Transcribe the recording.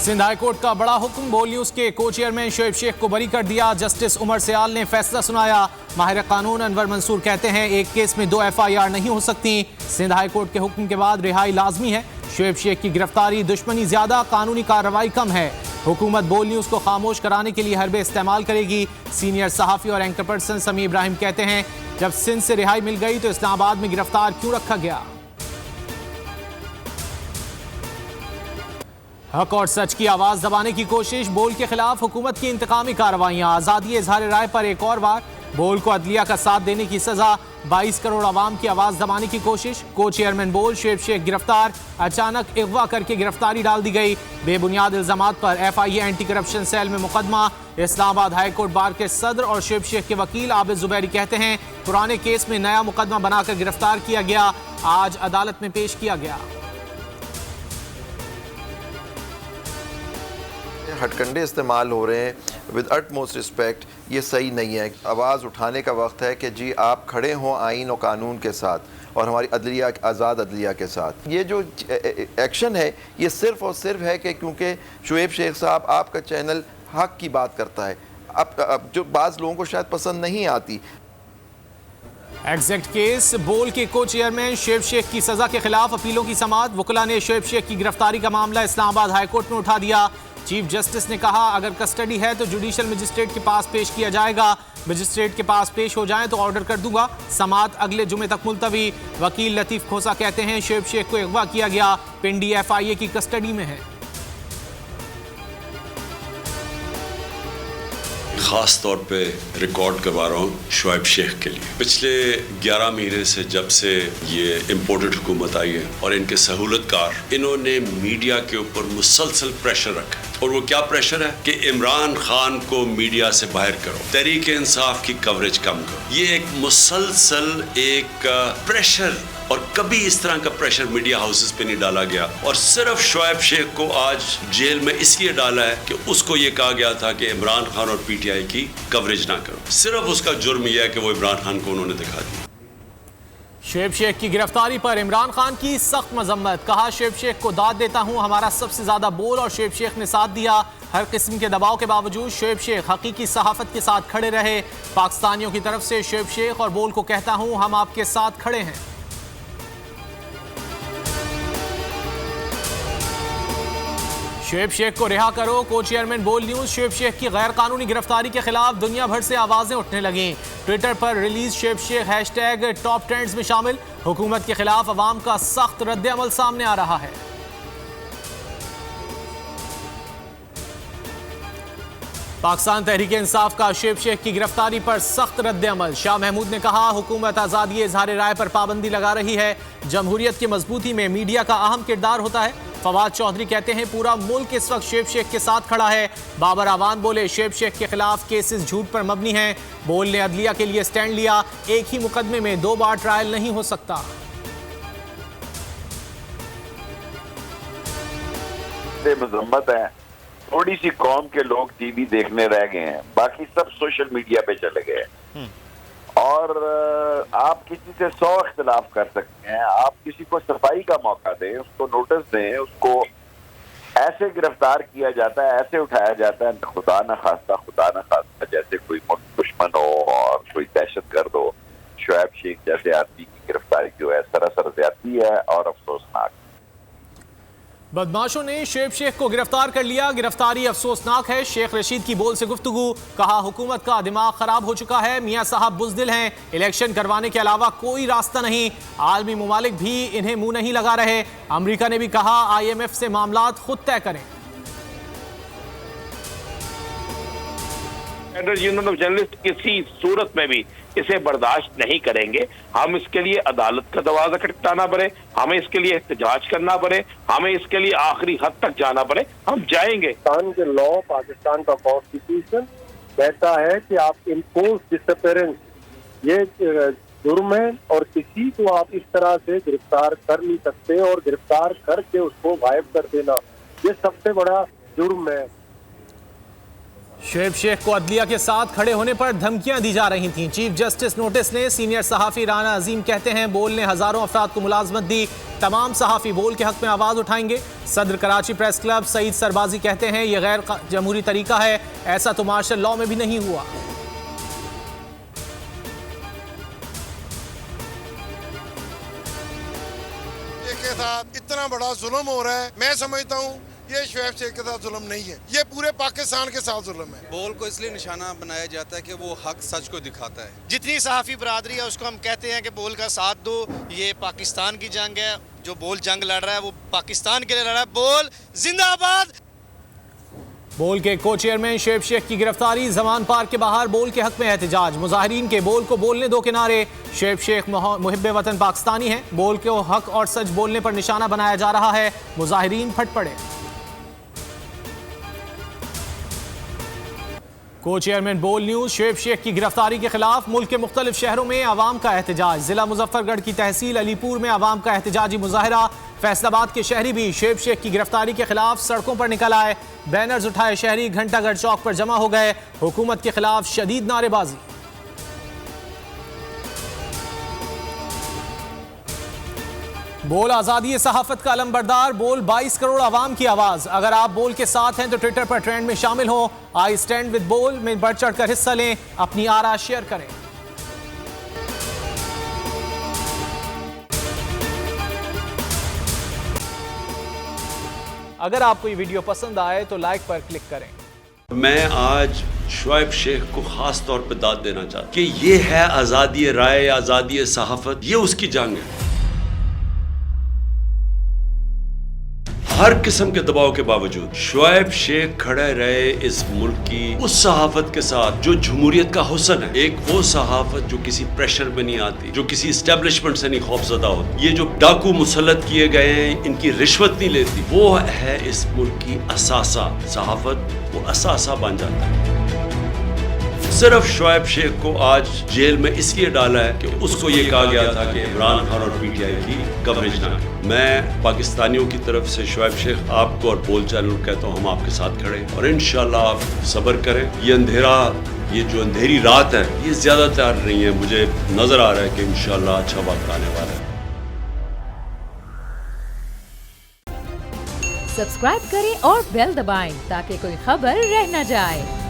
Sindh high court का बड़ा हुक्म, बोल न्यूज के को चेयरमैन शोएब शेख को बरी कर दिया। जस्टिस उमर सयाल ने फैसला सुनाया। माहिर कानून अनवर मंसूर कहते हैं एक केस में 2 FIR नहीं हो सकती। सिंध हाई कोर्ट के हुक्म के बाद रिहाई लाजमी है। शोएब शेख की गिरफ्तारी दुश्मनी ज्यादा, कानूनी कार्रवाई कम है। हुकूमत बोल न्यूज को खामोश कराने के लिए हरबे इस्तेमाल करेगी। सीनियर सहाफी और एंकर पर्सन समी इब्राहिम कहते हैं जब सिंध से रिहाई मिल गई तो इस्लामाबाद में गिरफ्तार क्यों रखा गया। हक और सच की आवाज दबाने की कोशिश, बोल के खिलाफ हुकूमत की इंतकामी कार्रवाइयां। आजादी इजहार राय पर एक और बार बोल को अदलिया का साथ देने की सजा। 22 करोड़ आवाम की आवाज दबाने की कोशिश। को चेयरमैन बोल शोएब शेख गिरफ्तार, अचानक अगवा करके गिरफ्तारी डाल दी गई। बेबुनियाद इल्जामात पर FIA एंटी करप्शन सेल में मुकदमा। इस्लामाबाद हाई कोर्ट बार के सदर और शोएब शेख के वकील आबिद जुबैरी कहते हैं पुराने केस में नया मुकदमा बनाकर गिरफ्तार किया गया, आज अदालत में पेश किया गया। हटकंडे इस्तेमाल हो रहे हैं विद अटमोस्ट रिस्पेक्ट, ये सही नहीं है। आवाज़ उठाने का वक्त है कि जी आप खड़े हों आइन और कानून के साथ और हमारी अदलिया, आज़ाद अदलिया के साथ। ये जो एक्शन है ये सिर्फ और सिर्फ है कि क्योंकि शोएब शेख साहब आपका चैनल हक की बात करता है, अब जो बाज़ लोगों को शायद पसंद नहीं आती। एग्जैक्ट केस, बोल के को चेयरमैन शोएब शेख की सजा के खिलाफ अपीलों की समाअत। वकला ने शोएब शेख की गिरफ्तारी का मामला इस्लामाबाद हाई कोर्ट में उठा दिया। चीफ जस्टिस ने कहा अगर कस्टडी है तो जुडिशल मजिस्ट्रेट के पास पेश किया जाएगा, मजिस्ट्रेट के पास पेश हो जाए तो ऑर्डर कर दूंगा। समाअत अगले जुमे तक मुलतवी। वकील लतीफ खोसा कहते हैं शोएब शेख को अगवा किया गया, पिंडी FIA की कस्टडी में है। ख़ास तौर पे रिकॉर्ड करवा रहा हूँ शोएब शेख के लिए। पिछले 11 महीने से जब से ये इम्पोर्टेड हुकूमत आई है और इनके सहूलतकार, इन्होंने मीडिया के ऊपर मुसलसल प्रेशर रखा है। और वो क्या प्रेशर है कि इमरान खान को मीडिया से बाहर करो, तहरीक इंसाफ की कवरेज कम करो। ये एक मुसलसल एक प्रेशर, और कभी इस तरह का प्रेशर मीडिया हाउसेस पे नहीं डाला गया। और सिर्फ शोएब शेख को आज जेल में इसलिए डाला है कि उसको ये कहा गया था कि इमरान खान और PTI की कवरेज ना करो। सिर्फ उसका जुर्म यह है कि वो इमरान खान को उन्होंने दिखा दिया। शोएब शेख की गिरफ्तारी पर इमरान खान की सख्त मजम्मत। कहा शोएब शेख को दाद देता हूं, हमारा सबसे ज्यादा बोल और शोएब शेख ने साथ दिया। हर किस्म के दबाव के बावजूद शोएब शेख हकीकी सहाफत के साथ खड़े रहे। पाकिस्तानियों की तरफ से शोएब शेख और बोल को कहता हूं हम आपके साथ खड़े हैं। शोएब शेख को रिहा करो, को चेयरमैन बोल न्यूज। शोएब शेख की गैर कानूनी गिरफ्तारी के खिलाफ दुनिया भर से आवाजें उठने लगी। ट्विटर पर release Shoaib Shaikh hashtag top trends में शामिल। हुकूमत के खिलाफ अवाम का सख्त रद्द अमल सामने आ रहा है। पाकिस्तान तहरीक इंसाफ का शोएब शेख की गिरफ्तारी पर सख्त रद्द अमल। शाह महमूद ने कहा हुकूमत आज़ादी इजहार राय पर पाबंदी लगा रही है। जमहूरियत की मजबूती में मीडिया का अहम किरदार होता है। फवाद चौधरी कहते हैं पूरा मुल्क इस वक्त शोएब शेख के साथ खड़ा है। बाबर आवान बोले शोएब शेख के खिलाफ केसेस झूठ पर मबनी हैं। बोल ने अदलिया के लिए स्टैंड लिया, एक ही मुकदमे में 2 बार ट्रायल नहीं हो सकता। मजम्मत है, थोड़ी सी कौम के लोग टीवी देखने रह गए हैं, बाकी सब सोशल मीडिया पे चले गए। और आप किसी से 100 इख्तिलाफ कर सकते हैं, आप किसी को सफाई का मौका दें, उसको नोटिस दें, उसको ऐसे गिरफ्तार किया जाता है, ऐसे उठाया जाता है, खुदा न खास्ता जैसे कोई दुश्मन हो और कोई दहशतगर्द हो। शोएब शेख जैसे आदमी की गिरफ्तारी जो है सरासर ज्यादती है और अफसोसनाक। बदमाशों ने शोएब शेख को गिरफ्तार कर लिया, गिरफ्तारी अफसोसनाक है। शेख रशीद की बोल से गुफ्तगू। कहा हुकूमत का दिमाग खराब हो चुका है, मियां साहब बुज़दिल हैं, इलेक्शन करवाने के अलावा कोई रास्ता नहीं। आलमी ममालिक भी इन्हें मुंह नहीं लगा रहे। अमेरिका ने भी कहा IMF से मामलात खुद तय करें। फेडरल यूनियन ऑफ जर्नलिस्ट किसी सूरत में भी इसे बर्दाश्त नहीं करेंगे। हम इसके लिए अदालत का दरवाजा खटखटाना पड़े, हमें इसके लिए एहतजाज करना पड़े, हमें इसके लिए आखिरी हद तक जाना पड़े, हम जाएंगे। पाकिस्तान के लॉ, पाकिस्तान का कॉन्स्टिट्यूशन कहता है कि आप इम्पोज डिसअपीयरेंस ये जुर्म है और किसी को आप इस तरह से गिरफ्तार कर नहीं सकते और गिरफ्तार करके उसको गायब कर देना ये सबसे बड़ा जुर्म है। शोएब शेख को अदलिया के साथ खड़े होने पर धमकियां दी जा रही थीं। चीफ जस्टिस नोटिस ने सीनियर सहाफ़ी राना अजीम कहते हैं बोल ने हजारों अफराद को मुलाजमत दी, तमाम सहाफ़ी बोल के हक में आवाज़ उठाएंगे। सदर कराची प्रेस क्लब सईद सरबाजी कहते हैं यह गैर जमहूरी तरीका है, ऐसा तो मार्शल लॉ में भी नहीं हुआ। के साथ इतना बड़ा जुल्म हो रहा है, मैं समझता हूँ ये शोएब शेख के साथ जुल्म नहीं है, ये पूरे पाकिस्तान के साथ जुल्म है। बोल को इसलिए निशाना बनाया जाता है कि वो हक सच को दिखाता है। जितनी सहाफ़ी बरादरी है उसको हम कहते हैं कि बोल का साथ दो, ये पाकिस्तान की जंग है, जो बोल जंग लड़ रहा है वो पाकिस्तान के लिए लड़ रहा है। बोल जिंदाबाद। बोल के को चेयरमैन शोएब शेख की गिरफ्तारी, जमान पार्क के बाहर बोल के हक में एहतजाज, मुजाहिरीन के बोल को बोलने दो के नारे। शोएब शेख मुहिब्बे वतन पाकिस्तानी हैं, बोल के हक और सच बोलने पर निशाना बनाया जा रहा है, मुजाहिरीन फट पड़े। को चेयरमैन बोल न्यूज, शोएब शेख की गिरफ्तारी के खिलाफ मुल्क के मुख्तलिफ शहरों में आवाम का एहतजाज, जिला मुजफ्फरगढ़ की तहसील अलीपुर में आवाम का एहतजाजी मुजाहरा। फैसलाबाद के शहरी भी शोएब शेख की गिरफ्तारी के खिलाफ सड़कों पर निकल आए, बैनर्स उठाए शहरी घंटागढ़ चौक पर जमा हो गए, हुकूमत के खिलाफ शदीद नारेबाजी। बोल आज़ादी सहाफ़त का अलमबरदार, बोल 22 करोड़ आवाम की आवाज़। अगर आप बोल के साथ हैं तो ट्विटर पर ट्रेंड में शामिल हो, आई स्टैंड विद बोल में बढ़ चढ़ कर हिस्सा लें, अपनी आरा शेयर करें। अगर आपको ये वीडियो पसंद आए तो लाइक पर क्लिक करें। मैं आज शोएब शेख को खास तौर पे दाद देना चाहता हूं कि ये है आज़ादी राय, आज़ादी सहाफ़त, ये उसकी जंग है। हर किस्म के दबाव के बावजूद शोएब शेख खड़े रहे इस मुल्क की उस सहाफत के साथ जो जमहूरियत का हुस्न है। एक वो सहाफत जो किसी प्रेशर में नहीं आती, जो किसी एस्टेब्लिशमेंट से नहीं खौफजदा होती। ये जो डाकू मुसल्लत किए गए हैं, इनकी रिश्वत नहीं लेती, वो है इस मुल्क की असासा सहाफत, वो असासा बन जाता है। सिर्फ शोएब शेख को आज जेल में इसलिए डाला है कि उसको ये कहा गया था कि इमरान खान और पीटीआई की कवरेज ना करें। मैं पाकिस्तानियों की तरफ से शोएब शेख आपको और बोल चैनल कहता हूँ हम आपके साथ खड़े हैं और इंशाल्लाह आप सब्र करें। ये अंधेरा, ये जो अंधेरी रात है, ये ज्यादा तैयार नहीं है। मुझे नजर आ रहा है कि इंशाल्लाह अच्छा वक्त आने वाला है। सब्सक्राइब करें और बेल दबाएं ताकि कोई खबर रह न जाए।